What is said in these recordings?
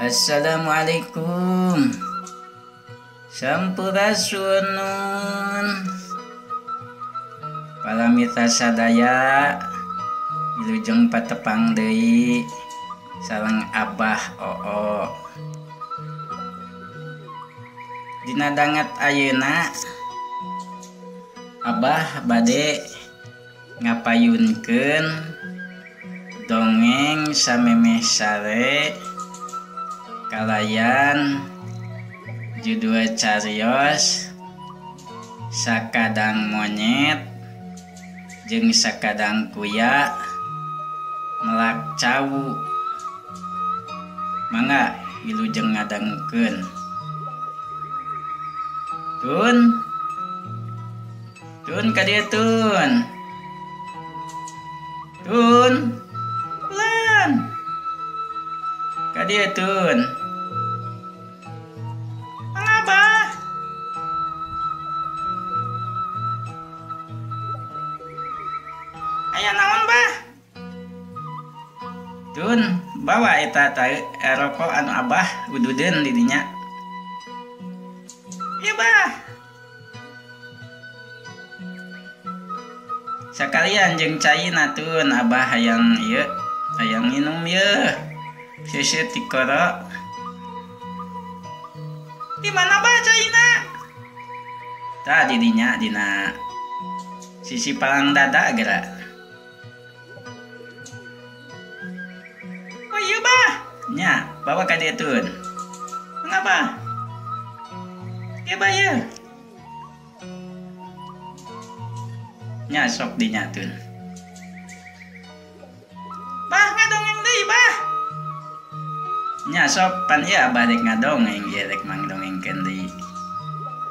Assalamualaikum. Sampurasun. Palamita sadaya wilujeng patepang deui sareng Abah Oo. Dina danget ayeuna Abah bade ngapayunkeun dongeng samemeh sare kalayan judul carios sakadang monyet jeung sakadang kuya melak cawu. Mangga wilujeng ngadangkeun. Tun ka dieu tun. Lan. Ka dieu tun. Mangabah. Aya naon, Bah? Tun, bawa eta rokok anu Abah ududeun di dinya. Ieu, Bah. Sakalian jeung caina tun Abah hayang ieu, hayang minum ieu. Seuseut ti koro. Di mana, Bah, caina? Tah di dinya dina sisi palang dada geura. Oh iya, Bah. Nya, bawa ka dieu tun. Mangapa? Ieu, Bah, ieu. Nya sok dinya tun. Bah, ngadongeng deui, Bah. Nya sok pan ieu Abah rek ngadongeng ieu rek mangdongengkeun deui.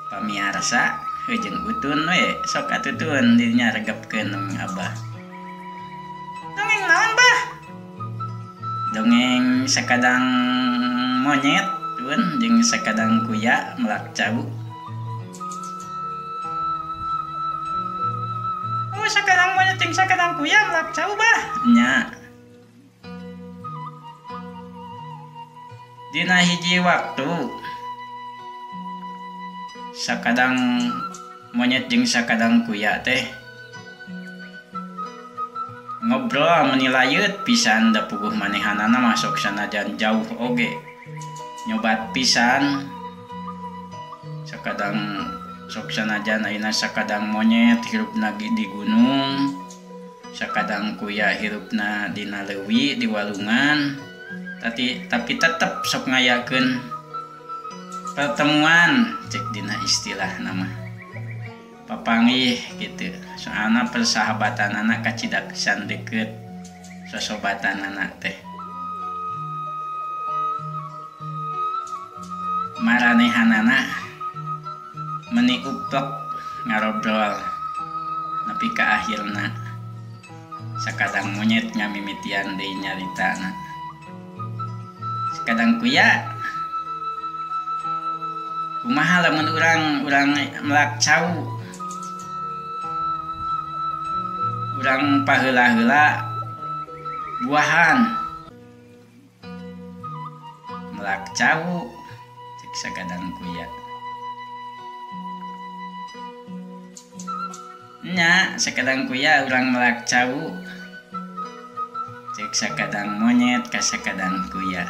Pamiarsa jeung utun we sok atuh tun dinya regepkeun Abah. Dongeng naon, Bah? Dongeng sakadang monyet tun jeung sakadang kuya melak cawu. Oh, sakadang monyet jeung sakadang kuya melak cawu, Bah. Nya. Dina hiji waktu sakadang monyet jeung sakadang kuya teh ngobrol menilayut pisan da puguh manehanana masuk sanajan jauh oge. Nyobat pisan sakadang sok sanajan ayeuna sakadang monyet hirupna di gunung, sakadang kuya hirupna dina leuwi di walungan. Tapi tetep sok ngayakeun pertemuan cek dina istilah nama papanggih gitu. Soalna persahabatan anak kacidak pisan deukeut sosobatan anak teh. Maranehanana meuni uplek ngarobrol nepi ka akhirna sakadang monyet ngamimitian deui nyaritana. Sakadang kuya kumaha lamun urang melak cawu. Urang paheula-heula buahan melak cawu cek sakadang kuya. Nya sakadang kuya urang melak cawu cek sakadang monyet ka sakadang kuya.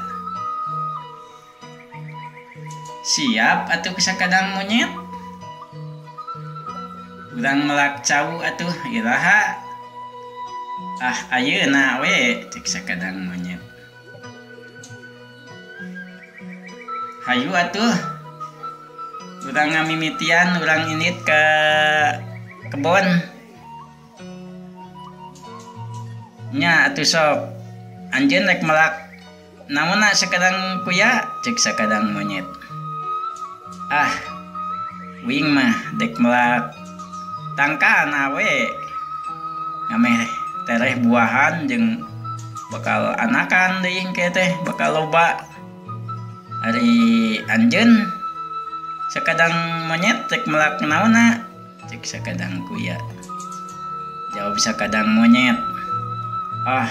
Siap atuh ke sakadang monyet? Urang melak cawu atuh iraha. Ah ayeuna we cek sakadang monyet. Hayu atuh. Urang ngamimitian urang init ke kebon. Nya atuh sok. Anjeun rek melak namunna sakadang kuya cek sakadang monyet. Ah, wing mah dek melak tangkana we. Ngameh tereh buahan jeung bakal anakan deui engke teh bakal loba. Ari anjeun sakadang monyet dek melak naonna cek sakadang kuya. Jawab sakadang monyet. Ah,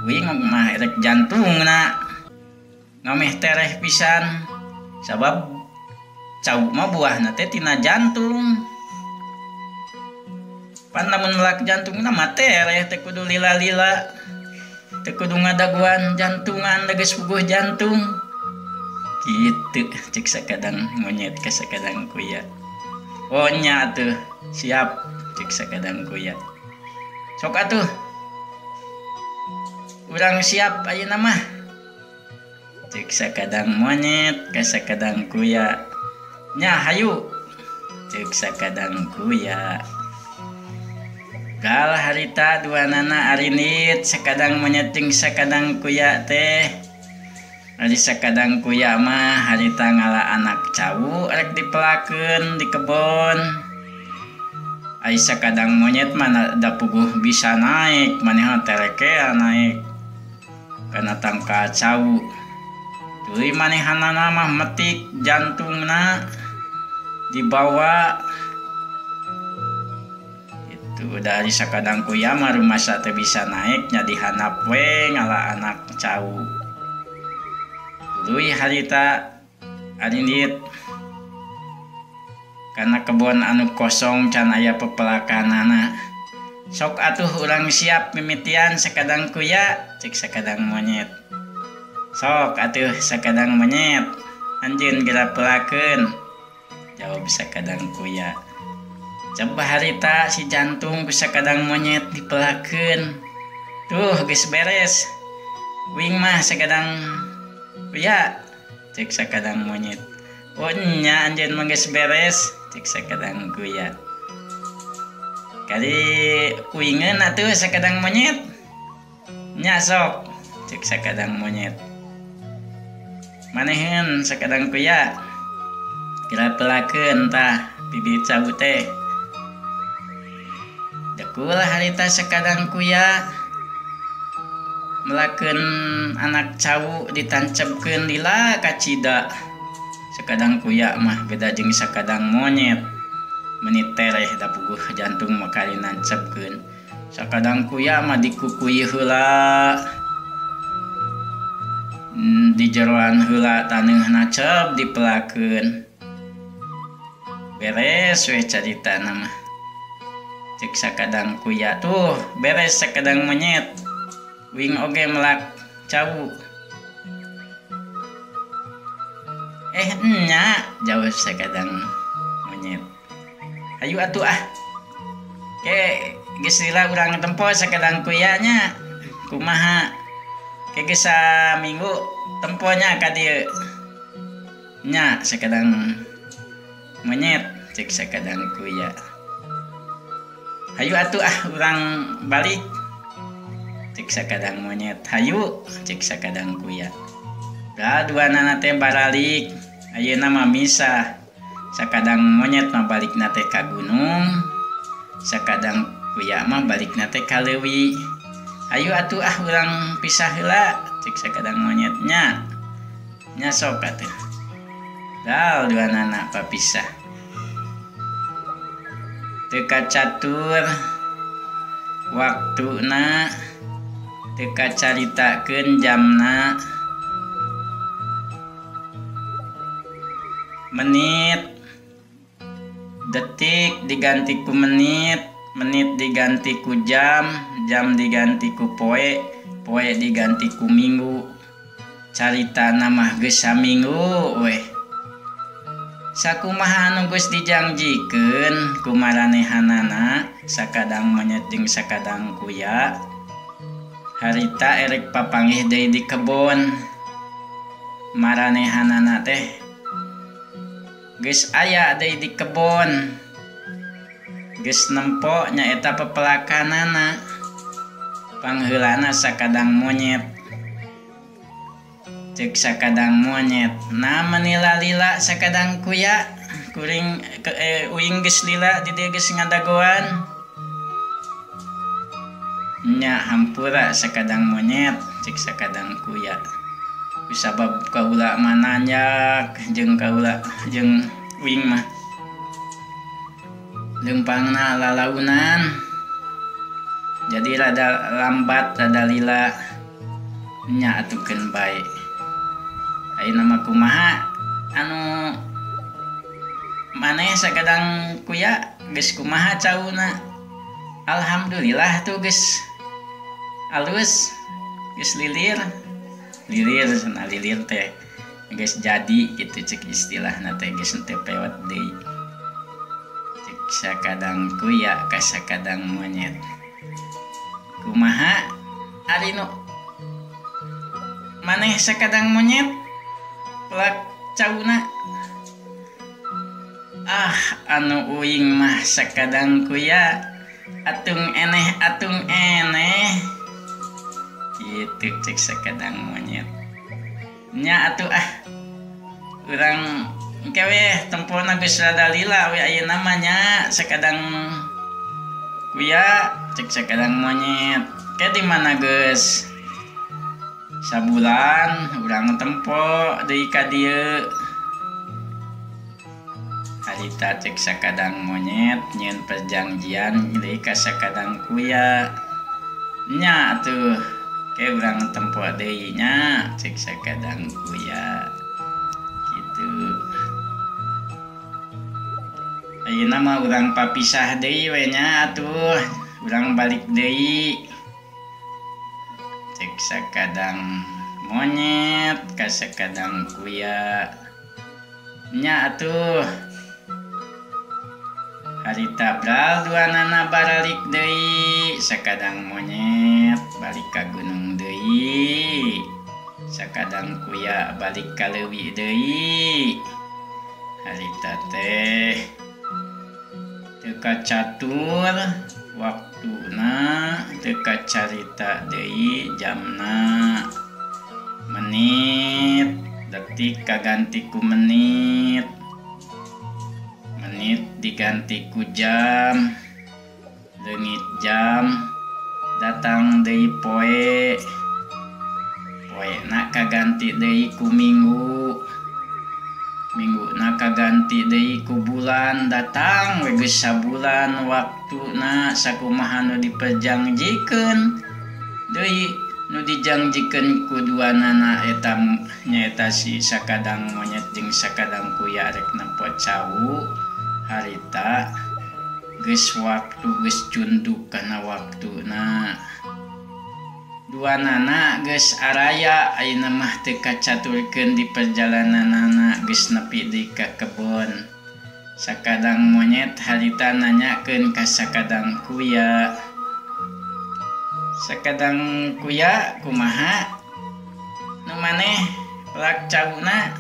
wing mah rek jantungna. ngameh tereh pisan sabab cau mah buahna teh tina jantung. Pan lamun melak jantungna mah tereh teh kudu lila-lila. Teu kudu ngadaguan jantungan da geus puguh jantung. Kitu cek sakadang monyet ka sakadang kuya. Oh nya atuh siap cek sakadang kuya. Sok atuh. Urang siap ayeuna mah. Cek sakadang monyet ka sakadang kuya. Nya hayu. Cek sakadang kuya. Gal harita duanana arinit sakadang monyet jeung sakadang kuya teh. Ari sakadang kuya mah harita ngala anak cawu rek dipelakeun di kebon. Ai sakadang monyet mah da puguh bisa naik, manehna terekea naik kana tangka cawu. Tuluy manehanana mah metik jantungna dibawa. Itu dari sakadang kuya mah rumasa teu bisa naik nya dihanap we ngala anak cawu. Tuluy harita arinit kana kebon anu kosong can aya pepelakanana. Sok atuh urang siap mimitian sakadang kuya cek sakadang monyet. Sok atuh sakadang monyet anjeun geura pelakeun. Jawab sakadang kuya. Coba harita si jantung ku sakadang monyet dipelakeun. Tuh geus beres. Wing mah sakadang kuya cek sakadang monyet. Oh nya anjeun mah geus beres cek sakadang kuya. Kali uingeun atuh sakadang monyet. Nya sok cek sakadang monyet. Maneheun sakadang kuya. Kira pelakeun tah bibit cawu teh. Dakulah harita sakadang kuya melakeun anak cawu ditancepkeun lila ka cida. Sakadang kuya mah beda jeung sakadang monyet. Menit tereh da puguh jantung makali nancepkeun. Sakadang kuya mah dikukui heula. Di jeroan heula taneungna cep dipelakeun. Beres we caritana mah. Cek sakadang kuya tuh beres sakadang monyet. Wing oge melak cawu. Nya jawab sakadang monyet. Hayu atuh ah. Ke geus lila urang tempo sakadang kuya nya. Kumaha? Ke geus saminggu temponya ka dieu. Nya sakadang monyet cek sakadang kuya. Hayu atuh ah urang balik. Cek sakadang monyet. Hayu cek sakadang kuya. Da duanana teh baralik. Ayeuna mah misah. Sakadang monyet mah balikna teh ka gunung. Sakadang kuya mah balikna teh ka leuwi. Hayu atuh ah urang pisah heula cek sakadang monyet nya. Nya sok atuh. Dal duanana papisah. Teu kacatur waktuna, teu kacaritakeun jamna. Menit, detik diganti ku menit, menit diganti ku jam, jam diganti ku poe, poe diganti ku minggu. Caritana mah geus saminggu weh. Sakumaha anu geus dijangjikeun ku maranehanana sakadang monyet jeung sakadang kuya. Harita erek papanggih deui di kebon. Maranehanana teh geus aya deui di kebon. Geus nempo nyaeta pepelakanana. Pangheulana sakadang monyet. Cek sakadang monyet. Nah menila-lila sakadang kuya. Kuring uing geus lila di dieu geus ngadagoan. Nya hampura sakadang monyet cek sakadang kuya. Kusabab kaula mananyak jeung kaula jeung uing mah leumpangna lalaunan. Jadi rada lambat rada lila. Nya atukeun bae. nama kumaha anu maneh sakadang kuya geus kumaha cauna. Alhamdulillah tuh geus alus geus lilir cenah lilir teh geus jadi gitu cek istilahna teh geus teu pewet deui cek sakadang kuya ka sakadang monyet. Kumaha ari nu maneh sakadang monyet pelak cauna. Anu uing mah sakadang kuya atung eneh gitu cek sakadang monyet nya atuh urang kewe tempona geus rada lila we aya namanya sakadang kuya cek sakadang monyet ke di mana geus sabulan urang tempo deui ka dieu. Harita cek sakadang monyet nyieun perjanjian deui ka sakadang kuya nya atuh ke urang tempo deui nya cek sakadang kuya kitu. Ayeuna mah urang papisah deui we nya atuh urang balik deui cek sakadang monyet ka sakadang kuya nya atuh. Harita bral duanana baralik deui sakadang monyet balik ka gunung deui sakadang kuya balik ka leuwih deui. Harita teh teu kacatur waktuna teu kacarita deui jamna menit detik kaganti ku menit diganti ku jam leungit jam datang deui poe na kaganti deui ku minggu na kaganti deui ku bulan datang we geus sabulan waktuna sakumaha nu diperjanjikeun deui nu dijanjikeun ku duanana eta nyaeta si sakadang monyet jeung sakadang kuya rek nempo cawu. Harita geus waktu geus cunduk kana waktuna duanana geus araya ayeuna mah teu kacaturkeun di perjalananana geus nepi deui ka kebon. Sakadang monyet harita nanyakeun ka sakadang kuya, sakadang kuya kumaha nu maneh pelak cawuna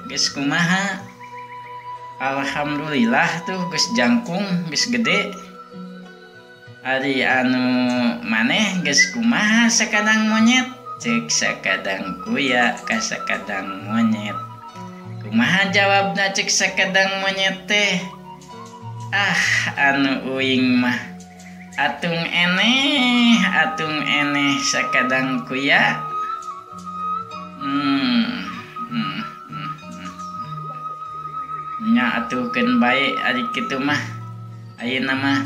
geus kumaha. Alhamdulillah tuh geus jangkung geus gede. Ari anu maneh geus kumaha sakadang monyet cek sakadang kuya ka sakadang monyet. Kumaha jawabna cek sakadang monyet teh anu uing mah atung eneh sakadang kuya. Nya atuhkeun bae ari kitu mah ayeuna mah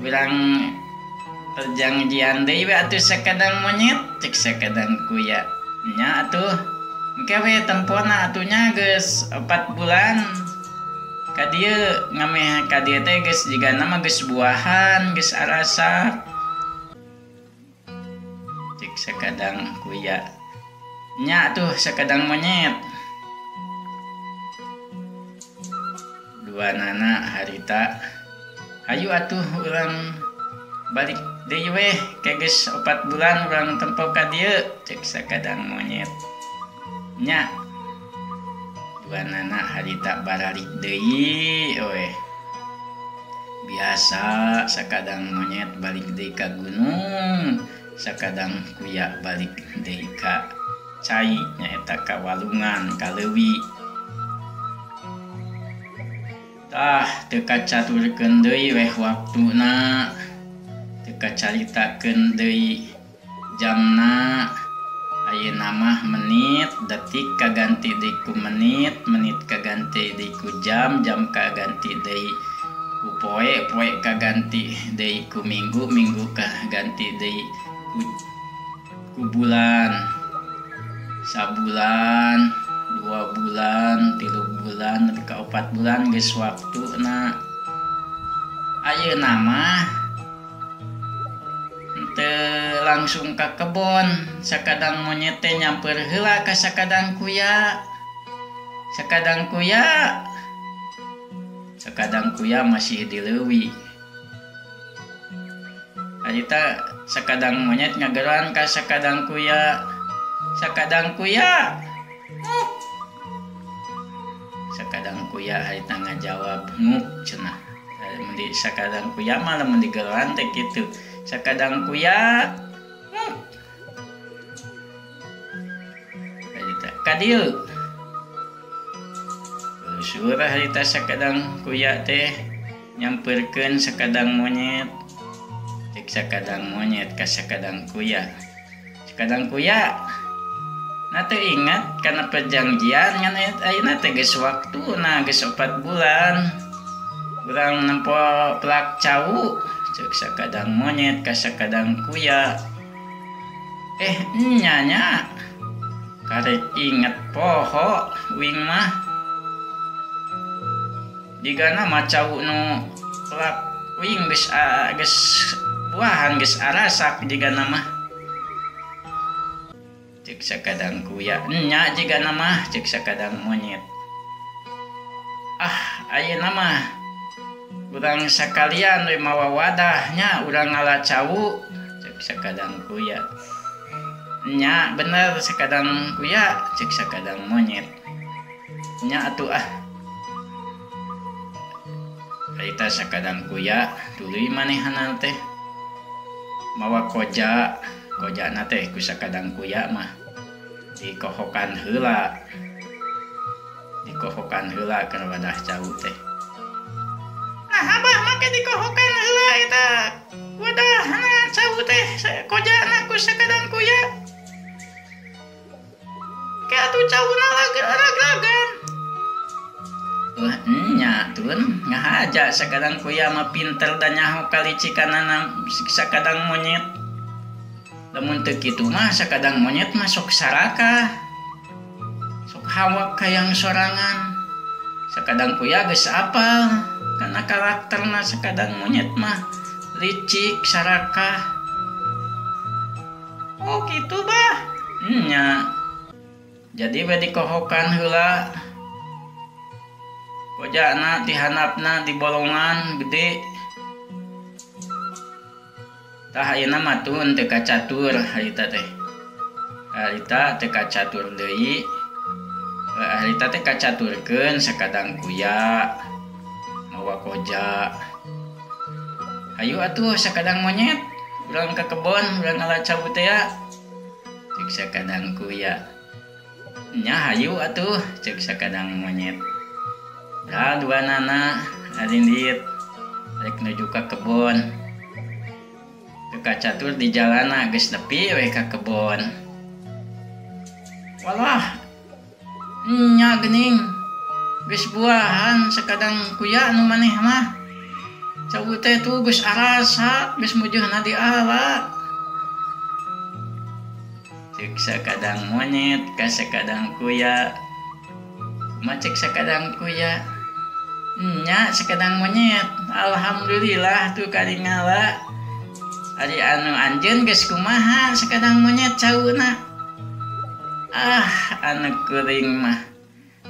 urang perjanjian deui we atuh sakadang monyet cek sakadang kuya. Nya atuh engke we tempona atuhnya geus 4 bulan ka dieu ngameh ka dieu teh geus jigana mah geus buahan geus arasa cek sakadang kuya. Nya atuh sakadang monyet duanana harita hayu atuh urang balik deui we ke geus 4 bulan urang tempo ka dieu cek sakadang monyet. Nya duanana harita baralik deui biasa sakadang monyet balik deui ka gunung sakadang kuya balik deui ka cai nyaeta ka walungan ka leuwih. Teu kacaturkeun deui weh waktuna teu kacaritakeun deui jamna ayeuna mah menit detik kaganti deui ku menit kaganti deui ku jam kaganti deui ku poe kaganti deui ku minggu kaganti deui ku bulan sabulan 2 bulan 3 bulan nepi ka 4 bulan geus waktuna ayeuna mah teu langsung ka kebon. Sakadang monyet teh nyamper heula ka sakadang kuya. Sakadang kuya masih di leuwih. Harita sakadang monyet ngageroan ka sakadang kuya. Sakadang kuya harita ngajawab nguk cenah. Mun sakadang kuya mah lamun digeroan teh kitu. Sakadang kuya harita kadieu. Surah harita sakadang kuya teh nyamperkeun sakadang monyet. Cek sakadang monyet ka sakadang kuya. Sakadang kuya na teu ingat kana perjanjian ngan ayeuna teh geus waktuna geus 4 bulan. Urang nempo pelak cau. Cek sakadang monyet ka sakadang kuya. Nyanya karek inget poho wing mah digana macau nu pelak wing geus buahan geus arasak digana mah. Cek sakadang kuya nya jigana mah cek sakadang monyet. Ayeuna mah urang sakalian we mawa wadahnya urang ngalacau cek sakadang kuya. Nya bener sakadang kuya cek sakadang monyet. Nya atuh harita sakadang kuya tuluy manehna teh mawa kojana teh ku sakadang kuya mah dikohokan heula kana wadah cau teh. Nah abah make dikohokan heula eta wadahna cau teh kojana ku sakadang kuya. Ke atuh cauna lag-lagan. Nya tun ngahaja sakadang kuya mah pinter dan nyaho kalicikanana sakadang monyet. Lamun teu kitu mah sakadang monyet mah sok saraka. Sok hawak kayang sorangan. Sakadang kuya geus apal kana karakterna sakadang monyet mah licik saraka. Oh kitu bah. Nya. Jadi we dikohokan heula. Kojana dihanapna di bolongan gede. Tah ayeuna mah tun teu kacatur harita teh. Harita teu kacatur deui. Harita teh kacaturkeun sakadang kuya mawa koja. Hayu atuh sakadang monyet urang ka kebon urang ngalacau teh ya. Cek sakadang kuya. Nya hayu atuh cek sakadang monyet. Dua nana arindit rek nuju ka kebon. Teu kacatur di jalana geus nepi we ka kebon. Walah nya geuning geus buahan sakadang kuya anu maneh mah. Cau teh tuh geus arasa geus mujeuhna di ala. Cek sakadang monyet ka sakadang kuya. Macek sakadang kuya. Nya sakadang monyet. Alhamdulillah tuh karingala. Ari anu anjeun geus kumaha sakadang monyet cauna. Anu kuring mah.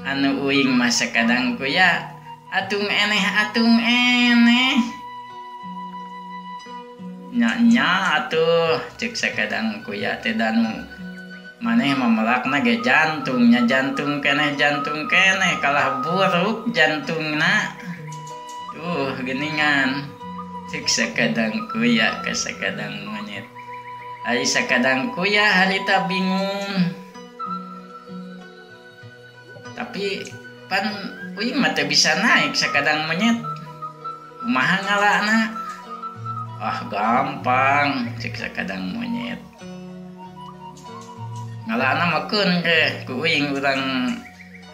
Anu uing mah sakadang kuya. Atung eneh. Nya atuh cek sakadang kuya teh danu maneh mamelakna ge jantungnya jantung keneh kalah buruk jantungna. Geuningan cek sakadang kuya ka sakadang monyet. Ari sakadang kuya harita bingung. Tapi pan uing mah teu bisa naik sakadang monyet. Kumaha ngalana? Gampang cek sakadang monyet. Ngalana mah keun ge ku uing urang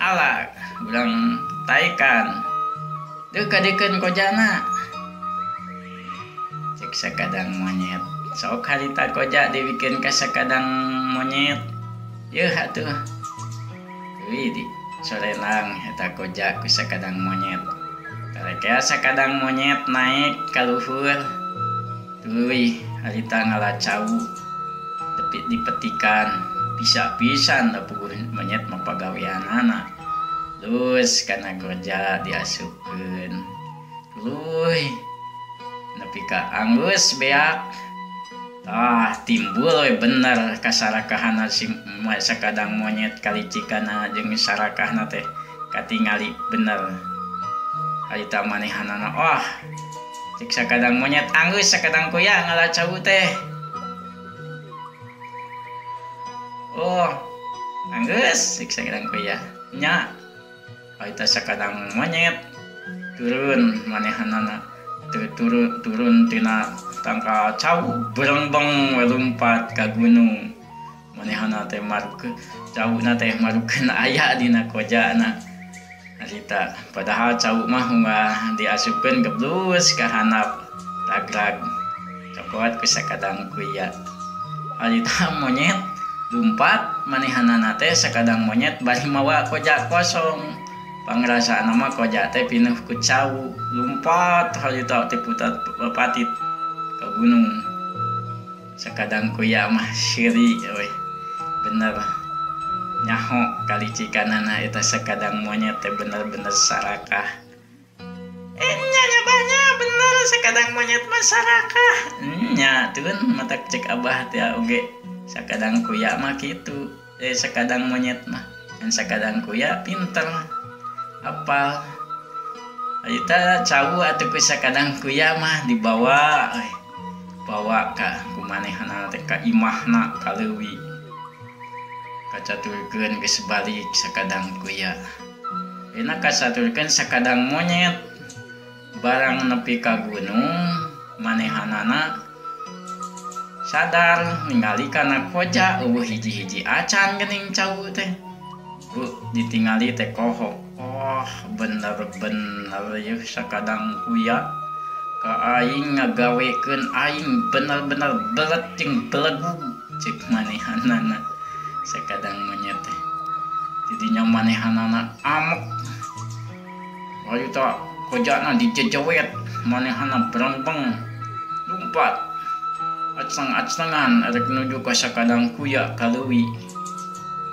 ala, urang taikan. Teu kadikeun kojana. Cek sakadang monyet. Sok harita koja dibikeun ka sakadang monyet. Yeuh atuh. Wih di sorenang eta koja ku sakadang monyet. Kareka sakadang monyet naik ka luhur. Tuluy harita ngalacau tepit dipetikan bisa-pisan da puguh monyet mapagaweanana. Terus kana koja diasupkeun. Tuluy nepi ka anggus beak. Timbul we bener kasarakahana si sakadang monyet kalicikana jeung sarakahna teh katingali bener. Harita manehanana cik sakadang monyet anggus sakadang kuya ngalacau teh. Anggus cik sakadang kuya. Nya. Harita sakadang monyet turun manehanana turun tina tangka cau berengbeng lompat ka gunung. Manehana teh marukeun cauna teh marukeun aya dina kojana. Harita padahal cau mah diasupkeun geblus ka handap ragrag cokot ku sakadang kuya. Harita monyet lumpat manehanana teh sakadang monyet bari mawa koja kosong. Pangrasaan mah koja teh pinuh ku cau lumpat harita teh putat patit ka gunung. Sakadang kuya mah siri we bener nyaho kalicikanana eta sakadang monyet teh bener-bener sarakah. Nyabahnya bener sakadang monyet mah sarakah. Nya tuun matak cek abah teh oge sakadang kuya mah kitu. Sakadang monyet mah dan sakadang kuya pinter apal. Harita cau atuh ku sakadang kuya mah dibawa bawa ka kumanehana teh ka imahna ka leuwih. Kacaturkeun geus balik sakadang kuya. Enak kasaturkeun sakadang monyet barang nepi ka gunung manehanana sadar ningali kana koja eueuh hiji-hiji acan geuning cau teh. Ditingali teh kohok. Bener-bener yeuh sakadang kuya ka aing ngagawekeun aing bener-bener belet jeung belegug cek manehanana sakadang monyet teh. Didinya manehanana amuk. Harita kojana dijejewet manehana berengbeng lumpat aceng-acengan arek nuju ka sakadang kuya ka leuwih.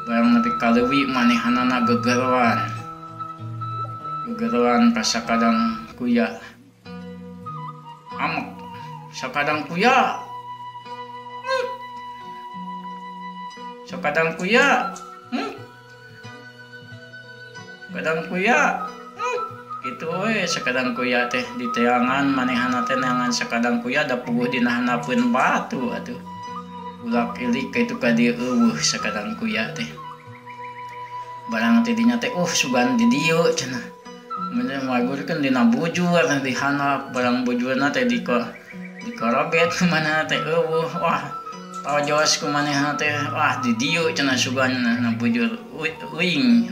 Barang nepi ka leuwih manehanana gegeruan ka sakadang kuya. Amuk sakadang kuya. Sakadang kuya. Sakadang kuya. Kitu we sakadang kuya teh diteangan manehana teh neangan sakadang kuya da puguh dina hanapeun batu atuh. Ulak ilik kitu ka dieu eueuh sakadang kuya teh. Barang teh dinya teh sugan di dieu cenah. Mun magurkeun dina bujur di handap barang bujurna teh dikorobet kumanehna teh eueuh tojos kumanehna teh di dieu cenah suganna bujur uing.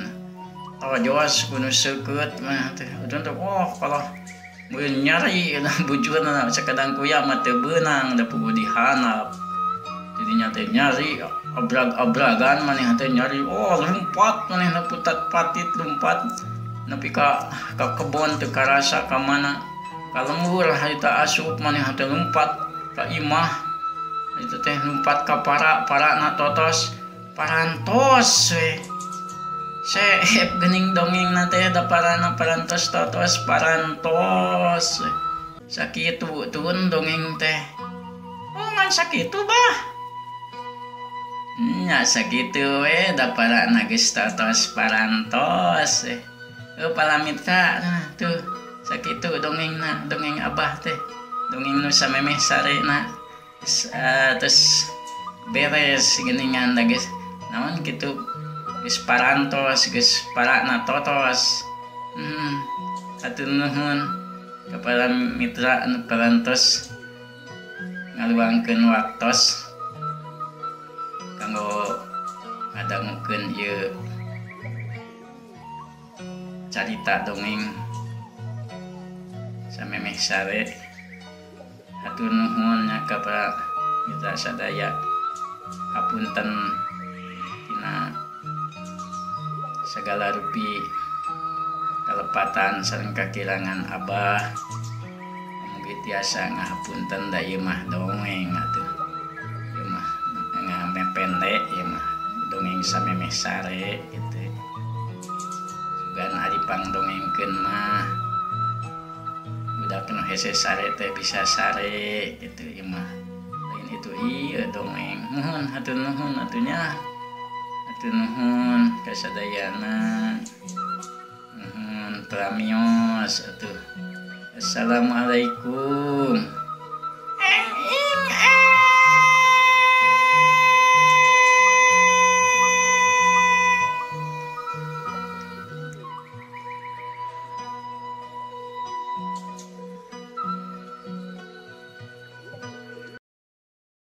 Tojos ku nu seukeut mah teh udun teh kalau mun nyari bujurna sakadang kuya mah teu beunang da puguh di handap. Jadinya teh nyari abrag-abragan manehna teh nyari lumpat manehna putat patit lumpat nepi ka kebon teu karasa ka mana ka lembur harita asup manehna teh lumpat ka imah. Itu teh lumpat ka parana totos parantos we. Seep geuning dongengna teh da parana parantos totos parantos. Sakitu tuun dongeng teh. Ngan sakitu bah. Nya sakitu we da parana geus totos parantos. Palamita tuh sakitu dongengna dongeng abah teh dongeng nu samemeh sarena terus beres geuningan da geus naon kitu geus parantos geus parana totos. Hatur nuhun ka palamitra anu parantos ngaluangkeun waktos kanggo ngadangukeun ieu carita dongeng samemeh sare. Hatur nuhun nya ka mitra sadaya. Hapunten tina segala rupi kalepatan sareng kakirangan Abah mugi tiasa ngahapunten da ieu mah dongeng atuh ieu mah pendek ieu mah dongeng samemeh sare gitu sugan ari pangdongengkeun mah budak nu hese sare teh bisa sare gitu ieu mah lain itu ieu dongeng nuhun hatur nuhun atunya hatur nuhun kasadayana nuhun pramios atuh assalamualaikum.